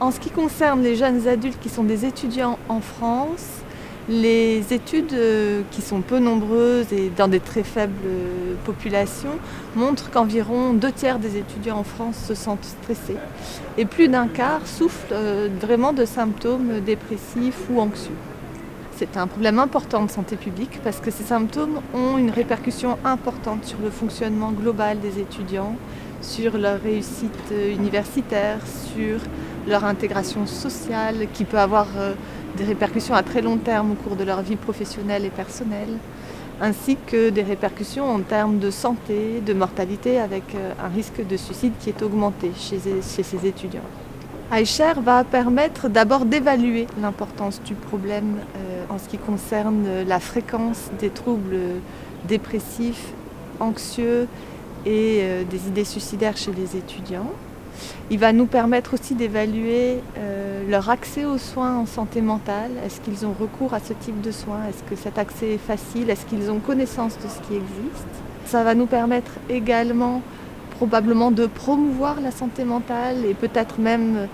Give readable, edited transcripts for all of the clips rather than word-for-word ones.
En ce qui concerne les jeunes adultes qui sont des étudiants en France, les études qui sont peu nombreuses et dans des très faibles populations montrent qu'environ 2/3 des étudiants en France se sentent stressés et plus d'un quart souffrent vraiment de symptômes dépressifs ou anxieux. C'est un problème important de santé publique parce que ces symptômes ont une répercussion importante sur le fonctionnement global des étudiants, sur leur réussite universitaire, sur leur intégration sociale qui peut avoir des répercussions à très long terme au cours de leur vie professionnelle et personnelle, ainsi que des répercussions en termes de santé, de mortalité avec un risque de suicide qui est augmenté chez ces étudiants. iShare va permettre d'abord d'évaluer l'importance du problème en ce qui concerne la fréquence des troubles dépressifs, anxieux et des idées suicidaires chez les étudiants. Il va nous permettre aussi d'évaluer leur accès aux soins en santé mentale. Est-ce qu'ils ont recours à ce type de soins? Est-ce que cet accès est facile? Est-ce qu'ils ont connaissance de ce qui existe? Ça va nous permettre également probablement de promouvoir la santé mentale et peut-être même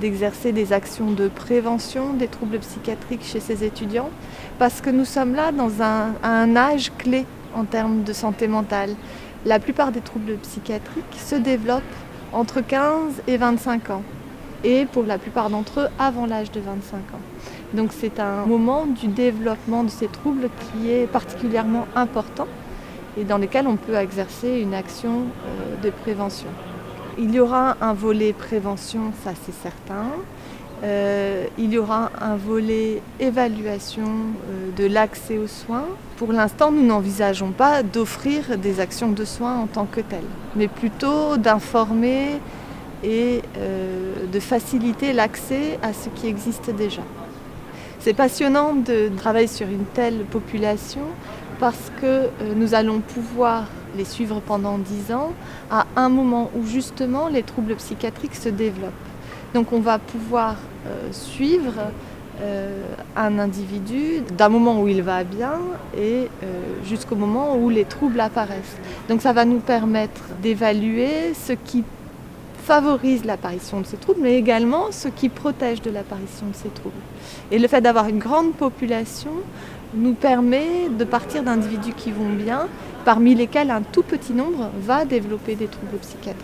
d'exercer des actions de prévention des troubles psychiatriques chez ces étudiants, parce que nous sommes là dans un âge clé en termes de santé mentale. La plupart des troubles psychiatriques se développent entre 15 et 25 ans, et pour la plupart d'entre eux avant l'âge de 25 ans. Donc c'est un moment du développement de ces troubles qui est particulièrement important et dans lesquels on peut exercer une action de prévention. Il y aura un volet prévention, ça c'est certain. Il y aura un volet évaluation de l'accès aux soins. Pour l'instant, nous n'envisageons pas d'offrir des actions de soins en tant que telles, mais plutôt d'informer et de faciliter l'accès à ce qui existe déjà. C'est passionnant de travailler sur une telle population parce que nous allons pouvoir les suivre pendant 10 ans à un moment où justement les troubles psychiatriques se développent. Donc on va pouvoir suivre un individu d'un moment où il va bien et jusqu'au moment où les troubles apparaissent. Donc ça va nous permettre d'évaluer ce qui favorise l'apparition de ces troubles, mais également ce qui protège de l'apparition de ces troubles. Et le fait d'avoir une grande population nous permet de partir d'individus qui vont bien, parmi lesquels un tout petit nombre va développer des troubles psychiatriques.